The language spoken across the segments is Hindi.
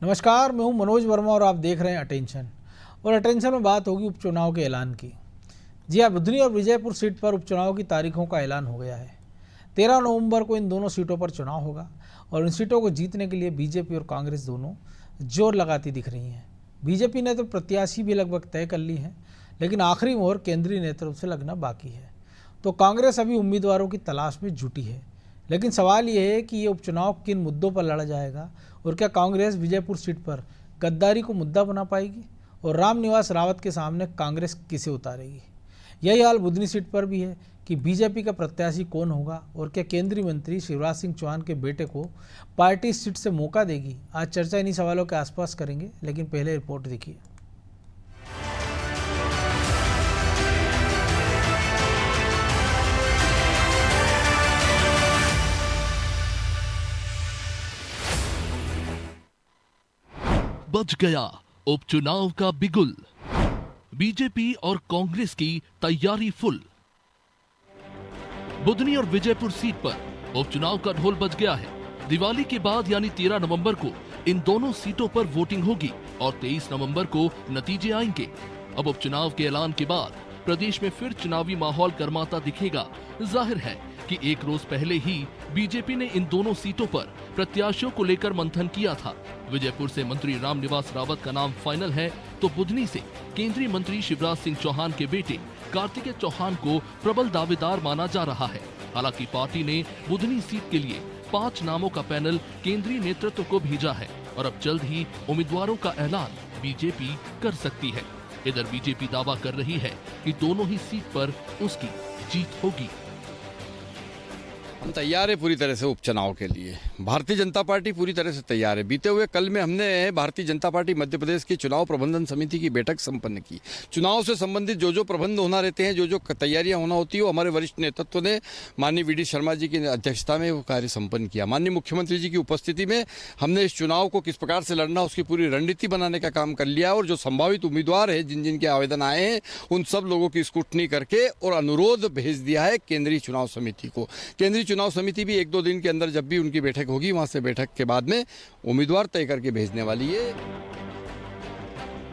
नमस्कार, मैं हूं मनोज वर्मा और आप देख रहे हैं अटेंशन। और अटेंशन में बात होगी उपचुनाव के ऐलान की। जी हाँ, बुधनी और विजयपुर सीट पर उपचुनाव की तारीखों का ऐलान हो गया है। 13 नवंबर को इन दोनों सीटों पर चुनाव होगा और इन सीटों को जीतने के लिए बीजेपी और कांग्रेस दोनों जोर लगाती दिख रही हैं। बीजेपी ने तो प्रत्याशी भी लगभग तय कर ली हैं, लेकिन आखिरी मोहर केंद्रीय नेतृत्व से लगना बाकी है। तो कांग्रेस अभी उम्मीदवारों की तलाश में जुटी है, लेकिन सवाल ये है कि ये उपचुनाव किन मुद्दों पर लड़ा जाएगा और क्या कांग्रेस विजयपुर सीट पर गद्दारी को मुद्दा बना पाएगी और रामनिवास रावत के सामने कांग्रेस किसे उतारेगी। यही हाल बुधनी सीट पर भी है कि बीजेपी का प्रत्याशी कौन होगा और क्या केंद्रीय मंत्री शिवराज सिंह चौहान के बेटे को पार्टी इस सीट से मौका देगी। आज चर्चा इन्हीं सवालों के आसपास करेंगे, लेकिन पहले रिपोर्ट देखिए। बज गया उपचुनाव का बिगुल। बीजेपी और कांग्रेस की तैयारी फुल। बुधनी और विजयपुर सीट पर उपचुनाव का ढोल बज गया है। दिवाली के बाद यानी 13 नवंबर को इन दोनों सीटों पर वोटिंग होगी और 23 नवंबर को नतीजे आएंगे। अब उपचुनाव के ऐलान के बाद प्रदेश में फिर चुनावी माहौल गर्माता दिखेगा। जाहिर है कि एक रोज पहले ही बीजेपी ने इन दोनों सीटों पर प्रत्याशियों को लेकर मंथन किया था। विजयपुर से मंत्री रामनिवास रावत का नाम फाइनल है, तो बुधनी से केंद्रीय मंत्री शिवराज सिंह चौहान के बेटे कार्तिकेय चौहान को प्रबल दावेदार माना जा रहा है। हालांकि पार्टी ने बुधनी सीट के लिए 5 नामों का पैनल केंद्रीय नेतृत्व को भेजा है और अब जल्द ही उम्मीदवारों का ऐलान बीजेपी कर सकती है। इधर बीजेपी दावा कर रही है कि दोनों ही सीट पर उसकी जीत होगी। हम तैयार है पूरी तरह से उपचुनाव के लिए। भारतीय जनता पार्टी पूरी तरह से तैयार है। बीते हुए कल में हमने भारतीय जनता पार्टी मध्य प्रदेश की चुनाव प्रबंधन समिति की बैठक संपन्न की। चुनाव से संबंधित जो प्रबंध होना रहते हैं, जो तैयारियां होना होती है, वो हमारे वरिष्ठ नेतृत्व ने माननीय वीडी शर्मा जी की अध्यक्षता में वो कार्य संपन्न किया। माननीय मुख्यमंत्री जी की उपस्थिति में हमने इस चुनाव को किस प्रकार से लड़ना, उसकी पूरी रणनीति बनाने का काम कर लिया और जो संभावित उम्मीदवार है, जिन जिनके आवेदन आए हैं, उन सब लोगों की स्क्रूटनी करके और अनुरोध भेज दिया है केंद्रीय चुनाव समिति को। केंद्रीय चुनाव समिति भी 1-2 दिन के अंदर जब भी उनकी बैठक होगी, वहां से बैठक के बाद में उम्मीदवार तय करके भेजने वाली है।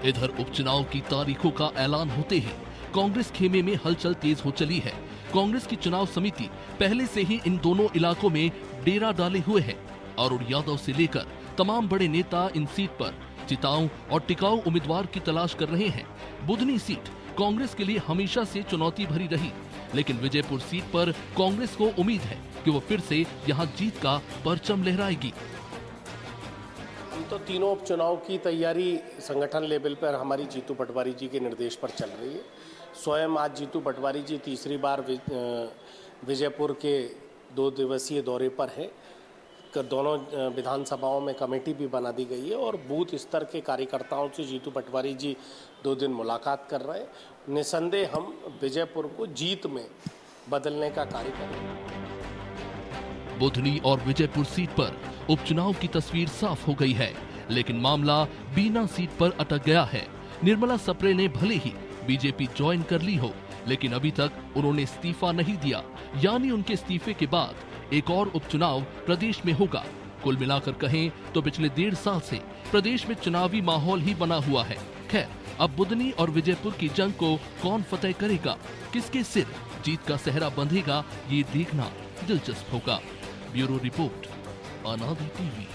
इधर उपचुनाव की तारीखों का ऐलान होते ही कांग्रेस खेमे में हलचल तेज हो चली है। कांग्रेस की चुनाव समिति पहले से ही इन दोनों इलाकों में डेरा डाले हुए है। अरुण यादव से लेकर तमाम बड़े नेता इन सीट पर जिताऊ और टिकाऊ उम्मीदवार की तलाश कर रहे हैं। बुधनी सीट कांग्रेस के लिए हमेशा से चुनौती भरी रही, लेकिन विजयपुर सीट पर कांग्रेस को उम्मीद है कि वो फिर से यहां जीत का परचम लहराएगी। हम तो तीनों उपचुनाव की तैयारी संगठन लेवल पर हमारी जीतू पटवारी जी के निर्देश पर चल रही है। स्वयं आज जीतू पटवारी जी तीसरी बार विजयपुर के 2 दिवसीय दौरे पर हैं। दोनों विधानसभाओं में कमेटी भी बना दी गई है और बूथ स्तर के कार्यकर्ताओं से जीतू पटवारी जी 2 दिन मुलाकात कर रहे हैं। निसंदेह हम विजयपुर को जीत में बदलने का कार्य करेंगे। बुधनी और विजयपुर सीट पर उपचुनाव की तस्वीर साफ हो गई है, लेकिन मामला बीना सीट पर अटक गया है। निर्मला सप्रे ने भले ही बीजेपी ज्वाइन कर ली हो, लेकिन अभी तक उन्होंने इस्तीफा नहीं दिया, यानी उनके इस्तीफे के बाद एक और उपचुनाव प्रदेश में होगा। कुल मिलाकर कहें तो पिछले 1.5 साल से प्रदेश में चुनावी माहौल ही बना हुआ है। खैर, अब बुधनी और विजयपुर की जंग को कौन फतेह करेगा, किसके सिर जीत का सेहरा बंधेगा, ये देखना दिलचस्प होगा। ब्यूरो रिपोर्ट, अनादि टीवी।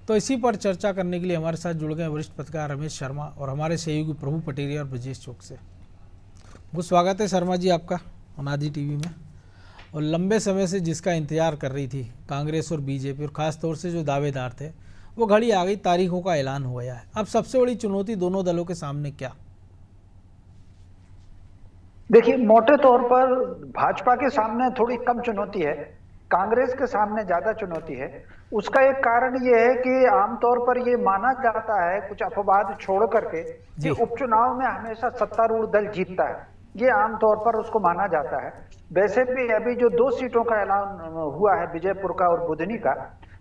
तो इसी पर चर्चा करने के लिए हमारे साथ जुड़ गए वरिष्ठ पत्रकार रमेश शर्मा और हमारे सहयोगी प्रभु पटेरिया और ब्रजेश चौक से। बहुत स्वागत है शर्मा जी आपका अनादि टीवी में। और लंबे समय से जिसका इंतजार कर रही थी कांग्रेस और बीजेपी, और ख़ास तौर से जो दावेदार थे, वो घड़ी आ गई, तारीखों का ऐलान हो गया है। अब सबसे बड़ी चुनौती दोनों दलों के सामने क्या? देखिए, मोटे तौर पर भाजपा के सामने थोड़ी कम चुनौती है, कांग्रेस के सामने ज्यादा चुनौती है। उसका एक कारण ये है कि आमतौर पर ये माना जाता है, कुछ अपवाद छोड़ करके, कि उपचुनाव में हमेशा सत्तारूढ़ दल जीतता है। ये आमतौर पर उसको माना जाता है। वैसे भी अभी जो 2 सीटों का ऐलान हुआ है, विजयपुर का और बुधनी का,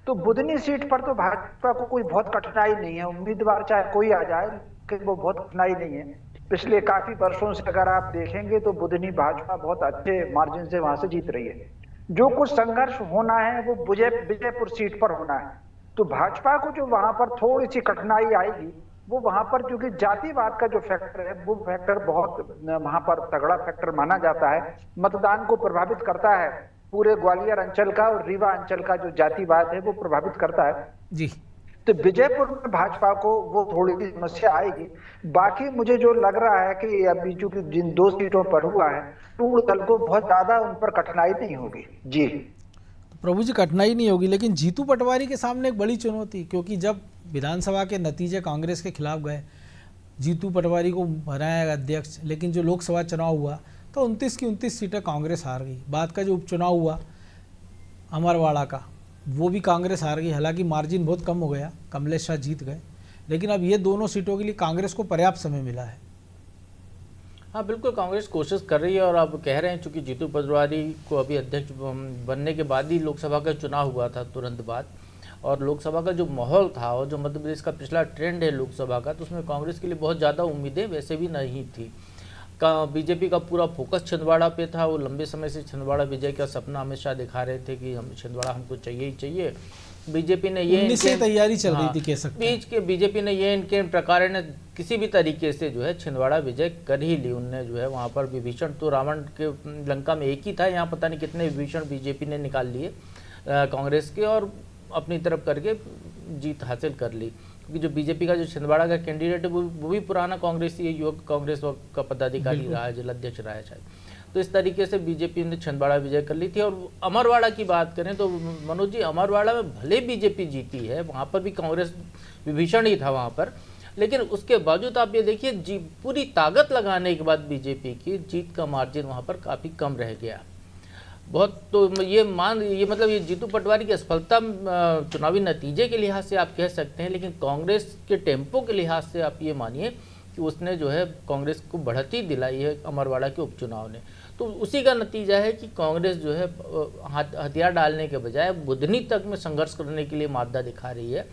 तो बुधनी सीट पर तो भाजपा को कोई बहुत कठिनाई नहीं है, उम्मीदवार चाहे कोई आ जाए लेकिन वो बहुत कठिनाई नहीं है। पिछले काफी वर्षों से अगर आप देखेंगे तो बुधनी भाजपा बहुत अच्छे मार्जिन से वहां से जीत रही है। जो कुछ संघर्ष होना है वो विजयपुर सीट पर होना है। तो भाजपा को जो वहां पर थोड़ी सी कठिनाई आएगी वो वहां पर, क्योंकि जातिवाद का जो फैक्टर है वो फैक्टर बहुत वहां पर तगड़ा फैक्टर माना जाता है, मतदान को प्रभावित करता है। पूरे ग्वालियर अंचल का और रीवा अंचल का जो जातिवाद है वो प्रभावित करता है जी। तो विजयपुर में भाजपा को वो थोड़ी सी समस्या आएगी। बाकी मुझे जो लग रहा है कि अभी चूंकि जिन 2 सीटों पर हुआ है पूर्ण दल को बहुत ज्यादा उन पर कठिनाई नहीं होगी। जी प्रभु जी, कठिनाई नहीं होगी, लेकिन जीतू पटवारी के सामने एक बड़ी चुनौती, क्योंकि जब विधानसभा के नतीजे कांग्रेस के खिलाफ गए, जीतू पटवारी को बनाया अध्यक्ष, लेकिन जो लोकसभा चुनाव हुआ तो 29 की 29 सीटें कांग्रेस हार गई। बाद का जो उपचुनाव हुआ अमरवाड़ा का, वो भी कांग्रेस हार गई। हालांकि मार्जिन बहुत कम हो गया, कमलेश शाह जीत गए, लेकिन अब ये दोनों सीटों के लिए कांग्रेस को पर्याप्त समय मिला है। हाँ बिल्कुल, कांग्रेस कोशिश कर रही है और अब कह रहे हैं चूंकि जीतू पटवारी को अभी अध्यक्ष बनने के बाद ही लोकसभा का चुनाव हुआ था तुरंत बाद, और लोकसभा का जो माहौल था और जो मध्य प्रदेश का पिछला ट्रेंड है लोकसभा का, तो उसमें कांग्रेस के लिए बहुत ज़्यादा उम्मीदें वैसे भी नहीं थी। बीजेपी का पूरा फोकस छिंदवाड़ा पे था। वो लंबे समय से छिंदवाड़ा विजय का सपना अमित शाह दिखा रहे थे कि हम छिंदवाड़ा हमको चाहिए ही चाहिए। बीजेपी ने ये तैयारी चल रही थी, कह सकते हैं। बीच के बीजेपी ने ये इनके प्रकार ने किसी भी तरीके से जो है छिंदवाड़ा विजय कर ही ली। उनने जो है वहाँ पर विभीषण, तो रावण के लंका में एक ही था, यहाँ पता नहीं कितने विभीषण बीजेपी ने निकाल लिए कांग्रेस के, और अपनी तरफ करके जीत हासिल कर ली। क्योंकि जो बीजेपी का जो छिंदवाड़ा का कैंडिडेट है वो भी पुराना कांग्रेसी है, युवक कांग्रेस का पदाधिकारी रहा है, जिलाध्यक्ष रहा है शायद। तो इस तरीके से बीजेपी ने छिंदवाड़ा विजय कर ली थी। और अमरवाड़ा की बात करें तो मनोज जी, अमरवाड़ा में भले बीजेपी जीती है, वहाँ पर भी कांग्रेस विभीषण ही था वहाँ पर, लेकिन उसके बावजूद आप ये देखिए पूरी ताकत लगाने के बाद बीजेपी की जीत का मार्जिन वहाँ पर काफ़ी कम रह गया बहुत। तो ये मतलब ये जीतू पटवारी की असफलता चुनावी नतीजे के लिहाज से आप कह सकते हैं, लेकिन कांग्रेस के टेम्पो के लिहाज से आप ये मानिए कि उसने जो है कांग्रेस को बढ़ती दिलाई है अमरवाड़ा के उपचुनाव ने। तो उसी का नतीजा है कि कांग्रेस जो है हथियार डालने के बजाय बुधनी तक में संघर्ष करने के लिए मादा दिखा रही है।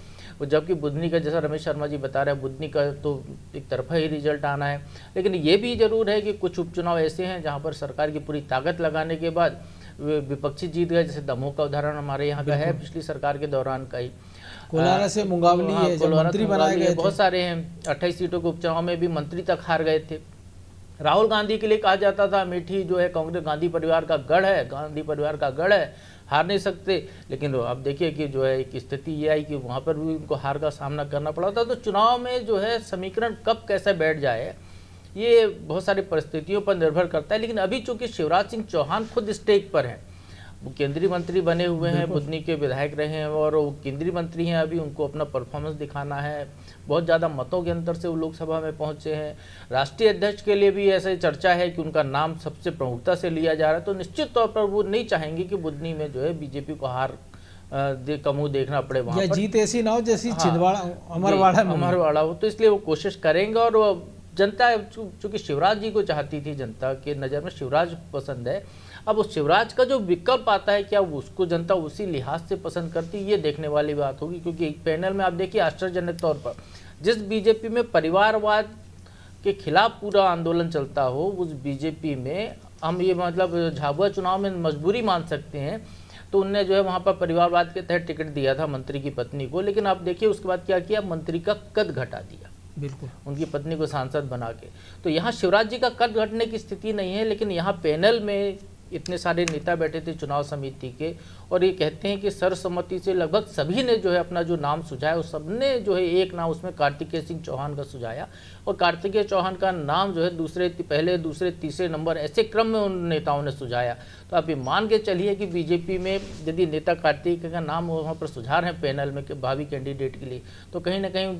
जबकि बुधनी का, जैसा रमेश शर्मा जी बता रहे हैं, बुधनी का तो एक तरफा ही रिजल्ट आना है। लेकिन ये भी जरूर है कि कुछ उपचुनाव ऐसे हैं जहाँ पर सरकार की पूरी ताकत लगाने के बाद विपक्षी जीत गए। जैसे दमोह का उदाहरण हमारे यहाँ का है, पिछली सरकार के दौरान का ही। कोलारा से मुंगावली है, जब मंत्री बनाए गए, बहुत सारे हैं। 28 सीटों के उपचुनाव में भी मंत्री तक हार गए थे। राहुल गांधी के लिए कहा जाता था अमेठी जो है कांग्रेस गांधी परिवार का गढ़ है, गांधी परिवार का गढ़ है, हार नहीं सकते। लेकिन अब देखिए कि जो है एक स्थिति ये आई कि वहाँ पर भी उनको हार का सामना करना पड़ा था। तो चुनाव में जो है समीकरण कब कैसे बैठ जाए ये बहुत सारी परिस्थितियों पर निर्भर करता है। लेकिन अभी चूंकि शिवराज सिंह चौहान खुद स्टेज पर हैं, वो केंद्रीय मंत्री बने हुए हैं, बुधनी के विधायक रहे हैं और वो केंद्रीय मंत्री हैं, अभी उनको अपना परफॉर्मेंस दिखाना है। बहुत ज़्यादा मतों के अंतर से वो लोकसभा में पहुंचे हैं। राष्ट्रीय अध्यक्ष के लिए भी ऐसे चर्चा है कि उनका नाम सबसे प्रमुखता से लिया जा रहा है। तो निश्चित तौर पर वो नहीं चाहेंगे कि बुधनी में जो है बीजेपी को हार का मुंह देखना पड़े वहाँ पर, जीत ऐसी ना हो जैसी छिंदवाड़ा अमरवाड़ा हो। तो इसलिए वो कोशिश करेंगे। और जनता चूंकि शिवराज जी को चाहती थी, जनता के नज़र में शिवराज पसंद है। अब उस शिवराज का जो विकल्प आता है, क्या उसको जनता उसी लिहाज से पसंद करती, ये देखने वाली बात होगी। क्योंकि एक पैनल में आप देखिए आश्चर्यजनक तौर पर जिस बीजेपी में परिवारवाद के खिलाफ पूरा आंदोलन चलता हो, उस बीजेपी में हम ये मतलब झाबुआ चुनाव में मजबूरी मान सकते हैं। तो उनने जो है वहाँ पर परिवारवाद के तहत टिकट दिया था मंत्री की पत्नी को। लेकिन आप देखिए उसके बाद क्या किया, मंत्री का कद घटा दिया, बिल्कुल उनकी पत्नी को सांसद बना के। तो यहाँ शिवराज जी का कद घटने की स्थिति नहीं है। लेकिन यहाँ पैनल में इतने सारे नेता बैठे थे चुनाव समिति के, और ये कहते हैं कि सर्वसम्मति से लगभग सभी ने जो है अपना जो नाम सुझाया, उस सबने जो है एक नाम उसमें कार्तिकेय सिंह चौहान का सुझाया। और कार्तिकेय चौहान का नाम जो है पहले दूसरे तीसरे नंबर ऐसे क्रम में उन नेताओं ने सुझाया। तो आप ये मान के चलिए कि बीजेपी में यदि नेता कार्तिकेय का नाम वहाँ पर सुझा रहे हैं पैनल में भावी कैंडिडेट के लिए, तो कहीं ना कहीं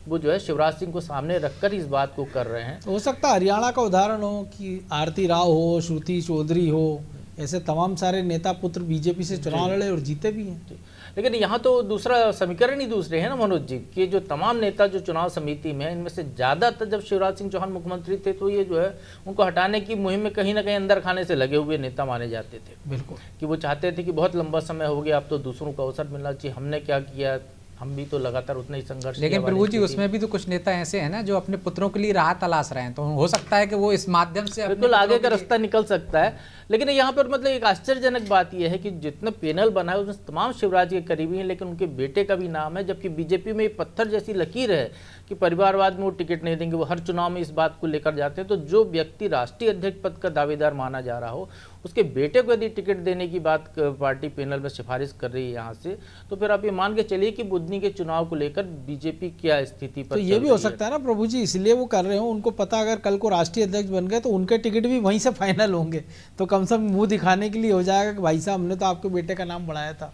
वो जो है शिवराज सिंह को सामने रखकर इस बात को कर रहे हैं। हो सकता है हरियाणा का उदाहरण हो कि आरती राव हो, श्रुति चौधरी हो, ऐसे तमाम सारे नेता पुत्र बीजेपी से चुनाव लड़े और जीते भी हैं। लेकिन यहाँ तो दूसरा समीकरण ही दूसरे हैं ना मनोज जी, कि जो तमाम नेता जो चुनाव समिति में हैं, इनमें से ज़्यादातर जब शिवराज सिंह चौहान मुख्यमंत्री थे तो ये जो है उनको हटाने की मुहिम में कहीं ना कहीं अंदर खाने से लगे हुए नेता माने जाते थे। बिल्कुल, कि वो चाहते थे कि बहुत लंबा समय हो गया, अब तो दूसरों को अवसर मिलना चाहिए, हमने क्या किया, हम भी तो लगातार उतना ही संघर्ष। लेकिन प्रभु जी उसमें भी तो कुछ नेता ऐसे हैं ना जो अपने पुत्रों के लिए राह तलाश रहे हैं, तो हो सकता है कि वो इस माध्यम से बिल्कुल आगे का रास्ता निकल सकता है। लेकिन यहाँ पर मतलब एक आश्चर्यजनक बात यह है कि जितने पैनल बना है उसमें तमाम शिवराज के करीबी हैं, लेकिन उनके बेटे का भी नाम है, जबकि बीजेपी में ये पत्थर जैसी लकीर है कि परिवारवाद में वो टिकट नहीं देंगे। वो हर चुनाव में इस बात को लेकर जाते हैं। तो जो व्यक्ति राष्ट्रीय अध्यक्ष पद का दावेदार माना जा रहा हो, उसके बेटे को यदि टिकट देने की बात पार्टी पैनल में सिफारिश कर रही है यहाँ से, तो फिर आप ये मान के चलिए कि बुधनी के चुनाव को लेकर बीजेपी क्या स्थिति पर तो ये भी हो सकता है ना प्रभु जी, इसलिए वो कर रहे हो, उनको पता अगर कल को राष्ट्रीय अध्यक्ष बन गए तो उनके टिकट भी वहीं से फाइनल होंगे, तो कम से कम मुंह दिखाने के लिए हो जाएगा कि भाई साहब हमने तो आपके बेटे का नाम बढ़ाया था।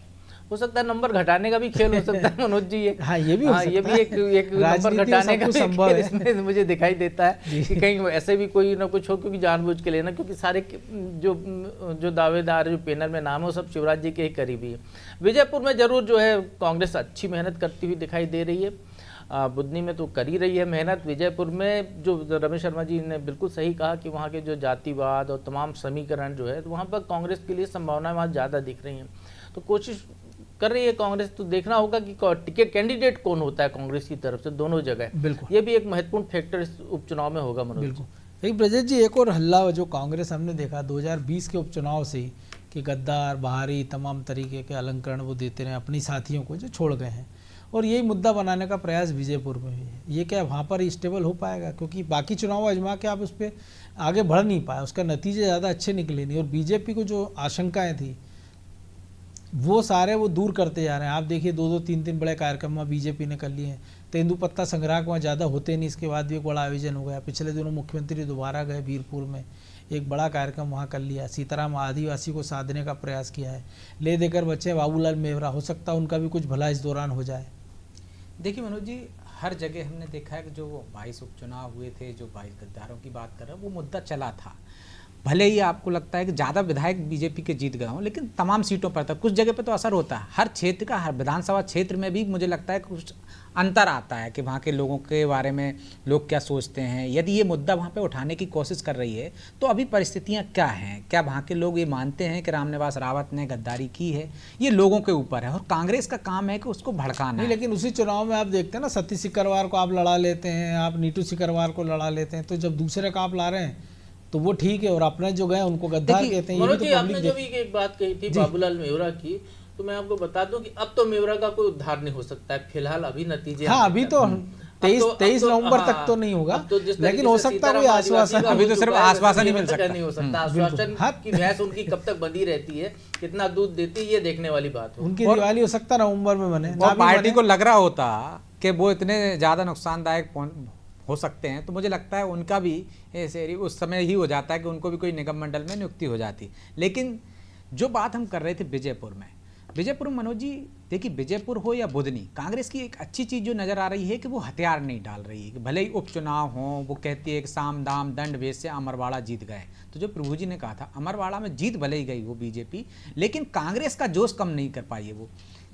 हो सकता है नंबर घटाने का भी खेल हो सकता है मनोज जी। ये हाँ, ये भी हो सकता ये भी एक नंबर घटाने का संभव खेल है। इसमें मुझे दिखाई देता है कि कहीं ऐसे भी कोई ना कुछ हो, क्योंकि जानबूझ के लेना, क्योंकि सारे जो दावेदार जो पैनल में नाम है वो सब शिवराज जी के ही करीबी है। विजयपुर में जरूर जो है कांग्रेस अच्छी मेहनत करती हुई दिखाई दे रही है, बुधनी में तो कर ही रही है मेहनत। विजयपुर में जो रमेश शर्मा जी ने बिल्कुल सही कहा कि वहाँ के जो जातिवाद और तमाम समीकरण जो है, तो वहाँ पर कांग्रेस के लिए संभावनाएं वहाँ ज़्यादा दिख रही हैं। तो कोशिश कर रही है कांग्रेस, तो देखना होगा कि टिकट कैंडिडेट कौन होता है कांग्रेस की तरफ से दोनों जगह। बिल्कुल, ये भी एक महत्वपूर्ण फैक्टर इस उपचुनाव में होगा मनोज। बिल्कुल। लेकिन ब्रजेश जी, एक और हल्ला जो कांग्रेस हमने देखा 2020 के उपचुनाव से ही कि गद्दार बहारी तमाम तरीके के अलंकरण वो देते रहे अपनी साथियों को जो छोड़ गए हैं, और यही मुद्दा बनाने का प्रयास विजयपुर में भी है। ये क्या वहाँ पर स्टेबल हो पाएगा? क्योंकि बाकी चुनाव आजमा के आप उस पर आगे बढ़ नहीं पाए, उसका नतीजे ज़्यादा अच्छे निकले नहीं, और बीजेपी को जो आशंकाएँ थी वो सारे वो दूर करते जा रहे हैं। आप देखिए 2-2, 3-3 बड़े कार्यक्रम वहाँ बीजेपी ने कर लिए हैं। तेंदुपत्ता संग्रह वहाँ ज़्यादा होते नहीं, इसके बाद भी एक बड़ा आयोजन हो गया। पिछले दिनों मुख्यमंत्री दोबारा गए वीरपुर में, एक बड़ा कार्यक्रम वहाँ कर लिया। सीताराम आदिवासी को साधने का प्रयास किया है। ले देकर बच्चे बाबूलाल मेवरा, हो सकता है उनका भी कुछ भला इस दौरान हो जाए। देखिए मनोज जी, हर जगह हमने देखा है कि जो 22 उपचुनाव हुए थे, जो 22 गद्दारों की बात कर रहे हैं, वो मुद्दा चला था। भले ही आपको लगता है कि ज़्यादा विधायक बीजेपी के जीत गए हों, लेकिन तमाम सीटों पर था, कुछ जगह पे तो असर होता है। हर क्षेत्र का, हर विधानसभा क्षेत्र में भी मुझे लगता है कुछ अंतर आता है कि वहाँ के लोगों के बारे में लोग क्या सोचते हैं। यदि ये मुद्दा वहाँ पे उठाने की कोशिश कर रही है तो अभी परिस्थितियाँ क्या हैं? क्या वहाँ के लोग ये मानते हैं कि रामनिवास रावत ने गद्दारी की है? ये लोगों के ऊपर है, और कांग्रेस का काम है कि उसको भड़काना नहीं, है। लेकिन उसी चुनाव में आप देखते हैं ना, सतीश सिकरवार को आप लड़ा लेते हैं, आप नीतू सिकरवार को लड़ा लेते हैं, तो जब दूसरे का आप ला रहे हैं तो वो ठीक है, और अपने जो गए उनको गद्दार कहते हैं। मनोज जी, आपने जो भी एक बात कही थी बाबूलाल मेवरा की, तो मैं आपको बता दूं कि अब तो मेवरा का कोई उद्धार नहीं हो सकता है फिलहाल, अभी नतीजे। हाँ, अभी तो 23 नवंबर तक तो नहीं होगा, लेकिन हो सकता है कोई आश्वासन। अभी तो सिर्फ आश्वासन ही मिल सकता है। नहीं हो सकता आश्वासन की भैंस उनकी कब तक बंधी रहती है, कितना दूध देती है, ये देखने वाली बात हो। उनकी दिवाली हो सकता है नवंबर में बने, और पार्टी को लग रहा होता कि वो इतने ज़्यादा नुकसानदायक हो सकते हैं, तो मुझे लगता है उनका भी ऐसे उस समय ही हो जाता है कि उनको भी कोई निगम मंडल में नियुक्ति हो जाती। लेकिन जो बात हम कर रहे थे विजयपुर में मनोज जी, देखिए विजयपुर हो या बुधनी, कांग्रेस की एक अच्छी चीज़ जो नज़र आ रही है कि वो हथियार नहीं डाल रही है। कि भले ही उपचुनाव हो, वो कहती है कि साम दाम दंड भेद से अमरवाड़ा जीत गए। तो जो प्रभु जी ने कहा था, अमरवाड़ा में जीत भले ही गई वो बीजेपी, लेकिन कांग्रेस का जोश कम नहीं कर पाई है। वो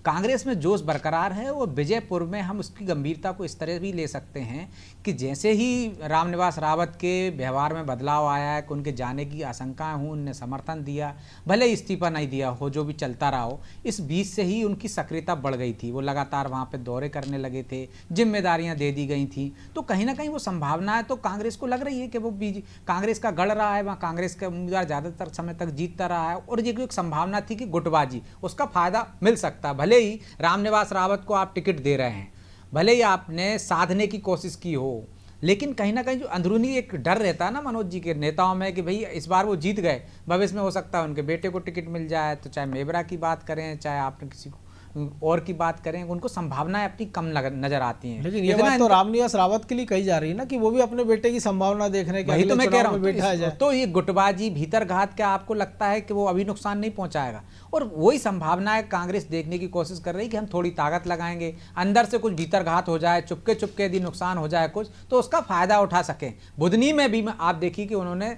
कांग्रेस में जोश बरकरार है, और विजयपुर में हम उसकी गंभीरता को इस तरह भी ले सकते हैं कि जैसे ही रामनिवास रावत के व्यवहार में बदलाव आया है कि उनके जाने की आशंकाएं हों, उनने समर्थन दिया, भले इस्तीफा नहीं दिया हो, जो भी चलता रहा हो, इस बीच से ही उनकी सक्रियता बढ़ गई थी। वो लगातार वहाँ पे दौरे करने लगे थे, जिम्मेदारियाँ दे दी गई थी। तो कहीं ना कहीं वो संभावनाएं तो कांग्रेस को लग रही है कि वो कांग्रेस का गढ़ रहा है, वहाँ कांग्रेस का उम्मीदवार ज़्यादातर समय तक जीतता रहा है, और ये एक संभावना थी कि गुटबाजी, उसका फायदा मिल सकता है। भले ही रामनिवास रावत को आप टिकट दे रहे हैं, भले ही आपने साधने की कोशिश की हो, लेकिन कहीं ना कहीं जो अंदरूनी एक डर रहता है ना मनोज जी के नेताओं में कि भाई इस बार वो जीत गए, भविष्य में हो सकता है उनके बेटे को टिकट मिल जाए। तो चाहे मेवरा की बात करें, चाहे आपने किसी और की बात करें, उनको संभावनाएं अपनी कम नजर आती हैं। लेकिन ये बात तो रामनिवास रावत के लिए कही जा रही है ना कि वो भी अपने बेटे की संभावना देख रहे हैं कि वही तो मैं कह रहा हूँ, बैठा जाए। तो ये गुटबाजी भीतर घात क्या आपको लगता है कि वो अभी नुकसान नहीं पहुंचाएगा? और वही संभावनाएं कांग्रेस देखने की कोशिश कर रही है कि हम थोड़ी ताकत लगाएंगे, अंदर से कुछ भीतर घात हो जाए, चुपके यदि नुकसान हो जाए कुछ, तो उसका फायदा उठा सकें। बुधनी में भी आप देखिए कि उन्होंने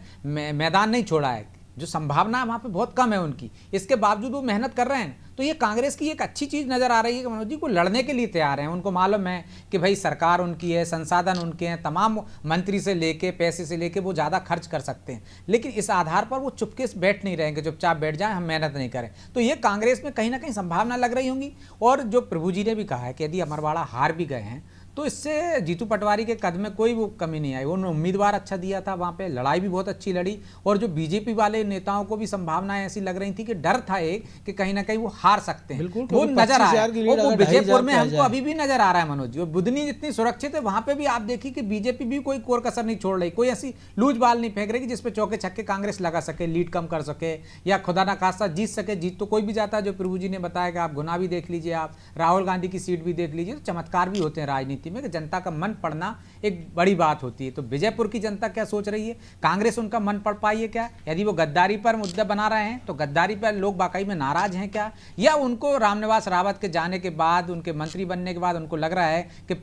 मैदान नहीं छोड़ा है। जो संभावना वहाँ पे बहुत कम है उनकी, इसके बावजूद वो मेहनत कर रहे हैं। तो ये कांग्रेस की एक अच्छी चीज़ नज़र आ रही है कि मनोज जी को लड़ने के लिए तैयार हैं। उनको मालूम है कि भाई सरकार उनकी है, संसाधन उनके हैं, तमाम मंत्री से लेके पैसे से लेके वो ज़्यादा खर्च कर सकते हैं, लेकिन इस आधार पर वो चुपके से बैठ नहीं रहेंगे, चुपचाप बैठ जाएं, हम मेहनत नहीं करें। तो ये कांग्रेस में कहीं ना कहीं संभावना लग रही होंगी। और जो प्रभु जी ने भी कहा है कि यदि अमरवाड़ा हार भी गए हैं तो इससे जीतू पटवारी के कद में कोई वो कमी नहीं आई। उन्होंने उम्मीदवार अच्छा दिया था, वहाँ पे लड़ाई भी बहुत अच्छी लड़ी, और जो बीजेपी वाले नेताओं को भी संभावनाएं ऐसी लग रही थी कि डर था एक कि कहीं ना कहीं वो हार सकते हैं, बिल्कुल, वो क्योंकि नजर आ 25,000 रहा की है। लीड वो अगर विजयपुर 2,500 में पे आ हमको जाए। अभी भी नजर आ रहा है मनोज जी, और बुधनी जितनी सुरक्षित है वहाँ पे भी आप देखिए कि बीजेपी भी कोई कोर कसर नहीं छोड़ रही, कोई ऐसी लूज बाल नहीं फेंक रही कि जिसपे चौके छक्के कांग्रेस लगा सके, लीड कम कर सके, या खुदा ना खास्ता जीत सके। जीत तो कोई भी जाता है, जो प्रभु जी ने बताया कि आप गुना भी देख लीजिए, आप राहुल गांधी की सीट भी देख लीजिए। तो चमत्कार भी होते हैं राजनीति में कि जनता का मन पड़ना एक बड़ी बात होती है। तो विजयपुर की जनता क्या सोच रही है, कांग्रेस उनका मन पड़ पाई है क्या? यदि वो गद्दारी पर मुद्दा बना रहे हैं तो गद्दारी पर लोग वाकई में नाराज हैं क्या, या उनको रामनिवास रावत के जाने के बाद, उनके मंत्री बनने के बाद उनको लग रहा है कि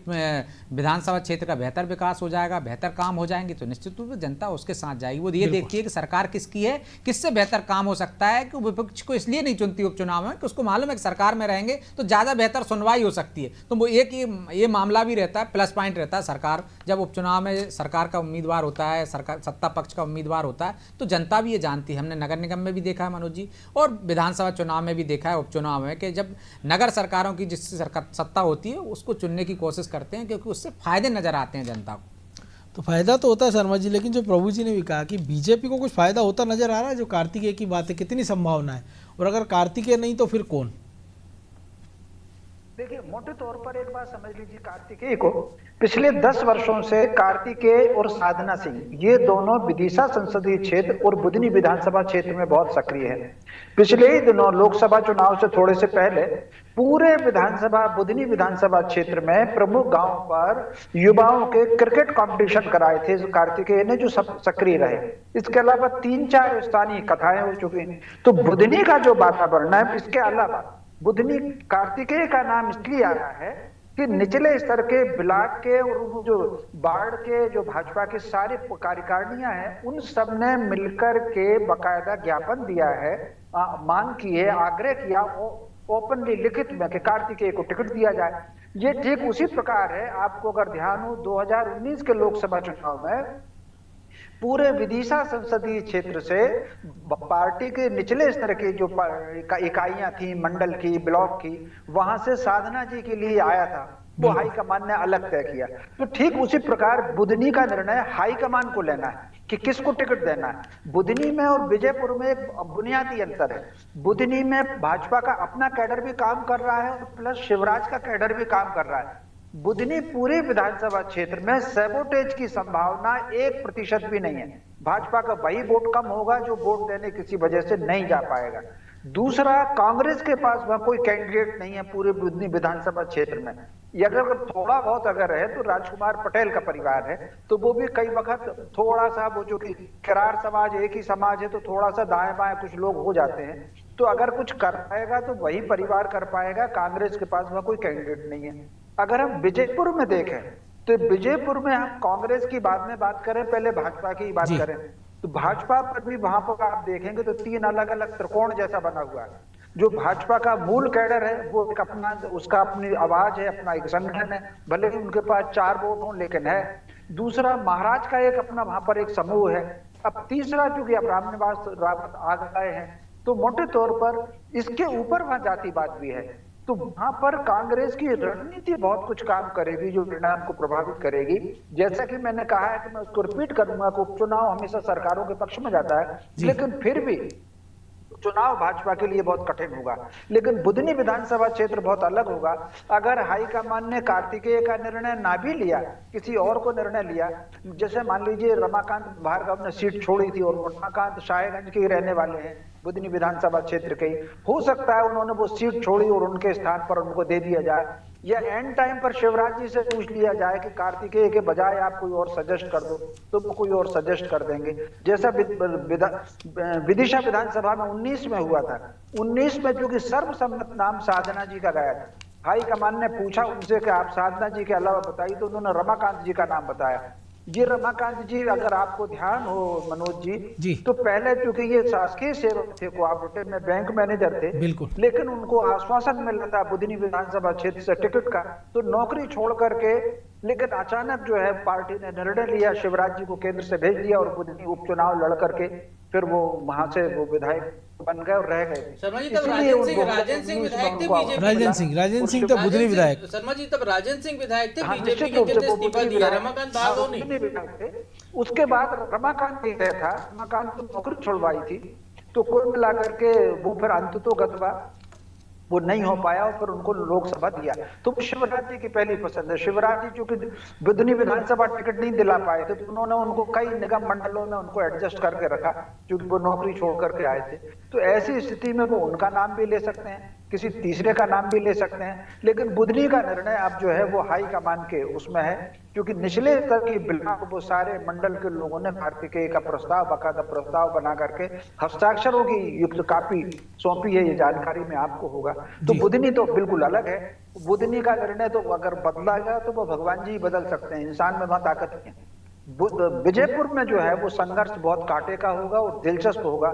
विधानसभा क्षेत्र का बेहतर विकास हो जाएगा, बेहतर काम हो जाएंगे, तो निश्चित रूप से जनता उसके साथ जाएगी। वो ये देखती है कि सरकार किसकी है, किससे बेहतर काम हो सकता है, कि विपक्ष को इसलिए नहीं चुनती उपचुनाव में कि उसको मालूम है कि सरकार में रहेंगे तो ज़्यादा बेहतर सुनवाई हो सकती है। तो वो एक ये मामला भी रहता है, प्लस पॉइंट रहता है। सरकार जब उपचुनाव में सरकार का उम्मीदवार होता है, सरकार सत्ता पक्ष का उम्मीदवार होता है, तो जनता भी ये जानती है। हमने नगर निगम में भी देखा है मनोज जी, और विधानसभा चुनाव में भी देखा है, उपचुनाव में, कि जब नगर सरकारों की जिस सत्ता होती है उसको चुनने की कोशिश करते हैं, क्योंकि उससे फायदे नजर आते हैं जनता को। तो फायदा तो होता है शर्मा जी, लेकिन जो प्रभु जी ने भी कहा कि बीजेपी को कुछ फायदा होता नजर आ रहा है। जो कार्तिकेय की बात है, कितनी संभावना है, और अगर कार्तिकेय नहीं तो फिर कौन? देखिए, मोटे तौर पर एक बात समझ लीजिए, कार्तिकेय को पिछले 10 वर्षों से कार्तिकेय और साधना सिंह, ये दोनों विदिशा संसदीय क्षेत्र और बुधनी विधानसभा क्षेत्र में बहुत सक्रिय है। पिछले ही दिनों लोकसभा चुनाव से थोड़े से पहले पूरे बुधनी विधानसभा क्षेत्र में प्रमुख गांव पर युवाओं के क्रिकेट कंपटीशन कराए थे, जो कार्तिकेय ने जो सब सक्रिय रहे। इसके अलावा 3-4 स्थानीय कथाएं हो चुकी हैं। तो बुधनी का जो वातावरण है, इसके अलावा बुधनी, कार्तिकेय का नाम इसलिए आ रहा है कि निचले स्तर के ब्लॉक के और जो वार्ड के जो भाजपा के सारे कार्यकारिणियां हैं, उन सब ने मिलकर के बकायदा ज्ञापन दिया है, मांग की है, आग्रह किया ओपनली लिखित में कि कार्तिकेय को टिकट दिया जाए। ये ठीक उसी प्रकार है, आपको अगर ध्यान हो 2019 के लोकसभा चुनाव में पूरे विदिशा संसदीय क्षेत्र से पार्टी के निचले स्तर की जो इकाइयां थी, मंडल की, ब्लॉक की, वहां से साधना जी के लिए आया था, वो हाईकमान ने अलग तय किया। तो ठीक उसी प्रकार बुधनी का निर्णय हाईकमान को लेना है कि किसको टिकट देना है। बुधनी में और विजयपुर में एक बुनियादी अंतर है। बुधनी में भाजपा का अपना कैडर भी काम कर रहा है और प्लस शिवराज का कैडर भी काम कर रहा है। बुधनी पूरे विधानसभा क्षेत्र में सैबोटेज की संभावना 1% भी नहीं है। भाजपा का वही वोट कम होगा जो वोट देने किसी वजह से नहीं जा पाएगा। दूसरा, कांग्रेस के पास वहां कोई कैंडिडेट नहीं है पूरे बुधनी विधानसभा क्षेत्र में। अगर थोड़ा बहुत अगर है तो राजकुमार पटेल का परिवार है, तो वो भी कई वक्त थोड़ा सा, वो जो कि किरार समाज एक ही समाज है, तो थोड़ा सा दाएं बाएं कुछ लोग हो जाते हैं। तो अगर कुछ कर पाएगा तो वही परिवार कर पाएगा, कांग्रेस के पास वहां कोई कैंडिडेट नहीं है। अगर हम विजयपुर में देखें तो विजयपुर में हम कांग्रेस की बाद में बात करें, पहले भाजपा की बात करें, तो भाजपा पर भी वहां पर आप देखेंगे तो 3 अलग अलग त्रिकोण जैसा बना हुआ है। जो भाजपा का मूल कैडर है वो एक अपना, उसका अपनी आवाज है, अपना एक संगठन है, भले ही उनके पास 4 वोट हों लेकिन है। दूसरा, महाराज का एक अपना वहां पर एक समूह है। अब तीसरा, चूंकि अब रामनिवास रावत आ गए हैं, तो मोटे तौर पर इसके ऊपर वहां जातिवाद भी है। तो वहां पर कांग्रेस की रणनीति बहुत कुछ काम करेगी जो परिणाम को प्रभावित करेगी। जैसा कि मैंने कहा है कि मैं उसको रिपीट करूंगा कि उपचुनाव हमेशा सरकारों के पक्ष में जाता है, लेकिन फिर भी चुनाव भाजपा के लिए बहुत कठिन होगा। लेकिन बुधनी विधानसभा क्षेत्र बहुत अलग होगा। अगर हाईकमान ने कार्तिकेय का निर्णय ना भी लिया, किसी और को निर्णय लिया, जैसे मान लीजिए रमाकांत भार्गव ने सीट छोड़ी थी और रमाकांत शाहगंज के ही रहने वाले हैं, बुधनी विधानसभा क्षेत्र के, हो सकता है उन्होंने वो सीट छोड़ी और उनके स्थान पर उनको दे दिया जाए, या एंड टाइम पर शिवराज जी से पूछ लिया जाए कि कार्तिकेय के बजाय आप कोई और सजेस्ट कर दो, तो वो कोई और सजेस्ट कर देंगे। जैसा विदिशा विधानसभा में 19 में हुआ था। 19 में जो कि सर्वसम्मत नाम साधना जी का गया था, हाईकमान ने पूछा उनसे कि आप साधना जी के अलावा बताइए, तो उन्होंने रमाकांत जी का नाम बताया। ये रमाकांत जी, अगर आपको ध्यान हो मनोज जी। जी, तो पहले चूंकि ये शासकीय सेवक थे, कोऑपरेटिव में बैंक मैनेजर थे, बिल्कुल। लेकिन उनको आश्वासन मिला था बुधनी विधानसभा क्षेत्र से टिकट का, तो नौकरी छोड़ करके, लेकिन अचानक जो है पार्टी ने निर्णय लिया, शिवराज जी को केंद्र से भेज दिया और बुधनी उपचुनाव लड़ करके फिर वो वहां से वो विधायक बन गए और रह गए। शर्मा जी, तब इसीलिए राजन सिंह विधायक थे बीजेपी। राजन सिंह तो बुधनी विधायक। शर्मा जी, तब राजन सिंह विधायक थे हाँ, बीजेपी निश्चित के, रूप से जिनने वो इस्तीफा बुधनी दिया। विधायक- रमाकांत हाँ, भागो नहीं। बुधनी विधायक थे। उसके बाद रमाकांत नहीं गया था, रमाकांत को नौकरी छुड़वाई थी, तो कुल मिलाकर के वो फिर अंततोगत्वा वो नहीं हो पाया और फिर उनको लोकसभा दिया। तो शिवराज जी की पहली पसंद है। शिवराज जी चूंकि बुधनी विधानसभा टिकट नहीं दिला पाए थे, तो उन्होंने उनको कई निगम मंडलों में उनको एडजस्ट करके रखा, क्योंकि वो नौकरी छोड़ करके आए थे। तो ऐसी स्थिति में वो उनका नाम भी ले सकते हैं, किसी तीसरे का नाम भी ले सकते हैं, लेकिन बुधनी का निर्णय अब जो है वो हाई कमान के उसमें है, क्योंकि निचले स्तर की ब्लॉक वो सारे मंडल के लोगों ने कार्तिकेय का प्रस्ताव, बाकायदा प्रस्ताव बना करके हस्ताक्षरों की युक्त कॉपी सौंपी है, ये जानकारी में आपको होगा। तो बुधनी तो बिल्कुल अलग है। बुधनी का निर्णय तो अगर बदला गया तो वो भगवान जी बदल सकते हैं, इंसान में वहां ताकत नहीं है। विजयपुर में जो है वो संघर्ष बहुत कांटे का होगा और दिलचस्प होगा।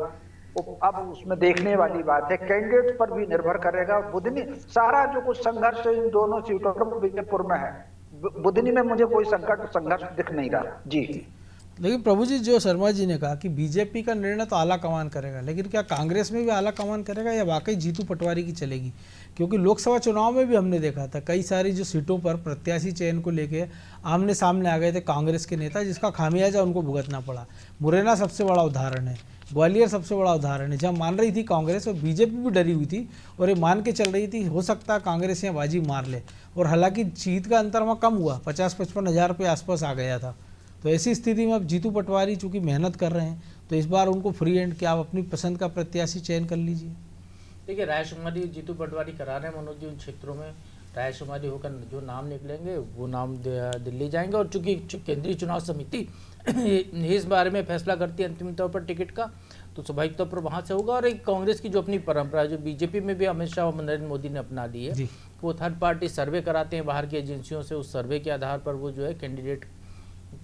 अब उसमें देखने वाली बात है, कैंडिडेट पर भी निर्भर करेगा। बुधनी सारा जो कुछ संघर्ष इन दोनों सीटों पर विजयपुर में है, बुधनी में मुझे कोई संघर्ष दिख नहीं रहा जी। लेकिन प्रभु जी, जो शर्मा जी ने कहा कि बीजेपी का निर्णय तो आला कमान करेगा, लेकिन क्या कांग्रेस में भी आला कमान करेगा या वाकई जीतू पटवारी की चलेगी? क्योंकि लोकसभा चुनाव में भी हमने देखा था कई सारी जो सीटों पर प्रत्याशी चयन को लेके आमने सामने आ गए थे कांग्रेस के नेता, जिसका खामियाजा उनको भुगतना पड़ा। मुरैना सबसे बड़ा उदाहरण है, ग्वालियर सबसे बड़ा उदाहरण है, जहाँ मान रही थी कांग्रेस और बीजेपी भी डरी हुई थी और ये मान के चल रही थी हो सकता है कांग्रेस यहाँ बाजी मार ले, और हालांकि जीत का अंतर वहाँ कम हुआ, 50-55 हज़ार रुपये आसपास आ गया था। तो ऐसी स्थिति में अब जीतू पटवारी चूंकि मेहनत कर रहे हैं, तो इस बार उनको फ्री हैंड कि आप अपनी पसंद का प्रत्याशी चयन कर लीजिए। देखिए, रायशुमारी जीतू पटवारी करा रहे हैं मनोज जी। उन क्षेत्रों में रायशुमारी होकर जो नाम निकलेंगे वो नाम दिल्ली जाएंगे, और चूंकि केंद्रीय चुनाव समिति इस बारे में फैसला करती है अंतिम तौर पर टिकट का, तो स्वाभाविक तौर पर वहाँ से होगा। और एक कांग्रेस की जो अपनी परंपरा, जो बीजेपी में भी अमित शाह और नरेंद्र मोदी ने अपना ली है, वो थर्ड पार्टी सर्वे कराते हैं बाहर की एजेंसियों से, उस सर्वे के आधार पर वो जो है कैंडिडेट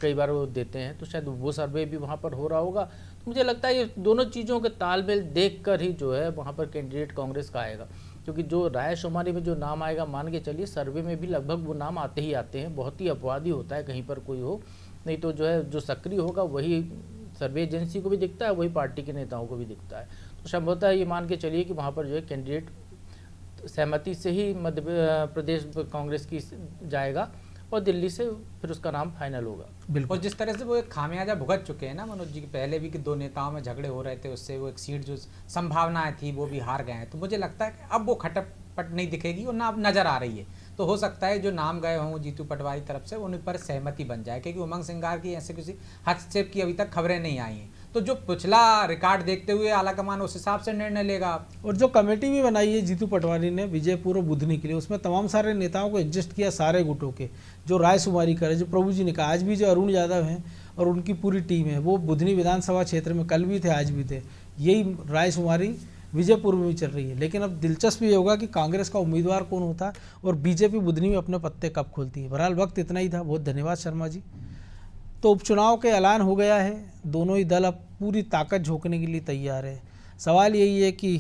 कई बार वो देते हैं, तो शायद वो सर्वे भी वहाँ पर हो रहा होगा। तो मुझे लगता है ये दोनों चीज़ों के तालमेल देख कर ही जो है वहाँ पर कैंडिडेट कांग्रेस का आएगा, क्योंकि जो रायशुमारी में जो नाम आएगा, मान के चलिए सर्वे में भी लगभग वो नाम आते ही आते हैं, बहुत ही अपवादी होता है कहीं पर कोई हो, नहीं तो जो है जो सक्रिय होगा वही सर्वे एजेंसी को भी दिखता है, वही पार्टी के नेताओं को भी दिखता है। तो संभवतः ये मान के चलिए कि वहाँ पर जो है कैंडिडेट सहमति से ही मध्य प्रदेश कांग्रेस की जाएगा और दिल्ली से फिर उसका नाम फाइनल होगा। बिल्कुल। और जिस तरह से वो एक खामियाजा भुगत चुके हैं ना मनोज जी, पहले भी कि दो नेताओं में झगड़े हो रहे थे, उससे वो एक सीट जो संभावनाएं थी वो भी हार गए हैं, तो मुझे लगता है कि अब वो खटपट नहीं दिखेगी और ना अब नजर आ रही है। तो हो सकता है जो नाम गए हों जीतू पटवारी तरफ से उन पर सहमति बन जाए, क्योंकि उमंग सिंगार की ऐसे किसी हस्तक्षेप की अभी तक खबरें नहीं आई हैं। तो जो पिछला रिकॉर्ड देखते हुए आलाकमान उस हिसाब से निर्णय लेगा। और जो कमेटी भी बनाई है जीतू पटवारी ने विजयपुर और बुधनी के लिए, उसमें तमाम सारे नेताओं को एडजस्ट किया, सारे गुटों के, जो रायशुमारी करे, जो प्रभु जी ने कहा, आज भी जो अरुण यादव हैं और उनकी पूरी टीम है वो बुधनी विधानसभा क्षेत्र में कल भी थे, आज भी थे, यही रायशुमारी विजयपुर में भी चल रही है। लेकिन अब दिलचस्प ये होगा कि कांग्रेस का उम्मीदवार कौन होता है और बीजेपी बुधनी में अपने पत्ते कब खोलती है। बहरहाल वक्त इतना ही था, बहुत धन्यवाद शर्मा जी। तो उपचुनाव के ऐलान हो गया है, दोनों ही दल अब पूरी ताकत झोंकने के लिए तैयार है। सवाल यही है कि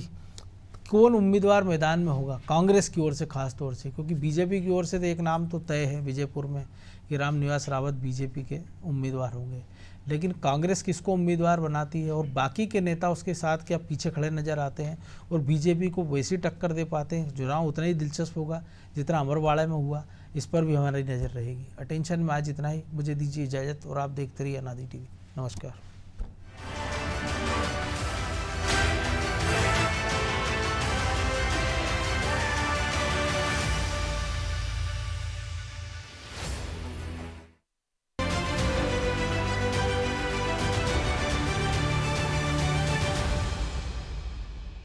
कौन उम्मीदवार मैदान में होगा कांग्रेस की ओर से, खास तौर से, क्योंकि बीजेपी की ओर से तो एक नाम तो तय है विजयपुर में कि रामनिवास रावत बीजेपी के उम्मीदवार होंगे, लेकिन कांग्रेस किसको उम्मीदवार बनाती है और बाकी के नेता उसके साथ क्या पीछे खड़े नजर आते हैं और बीजेपी को वैसी टक्कर दे पाते हैं, चुनाव उतना ही दिलचस्प होगा जितना अमरवाड़ा में हुआ। इस पर भी हमारी नज़र रहेगी। अटेंशन में आज इतना ही, मुझे दीजिए इजाज़त और आप देखते रहिए अनादि टीवी। नमस्कार।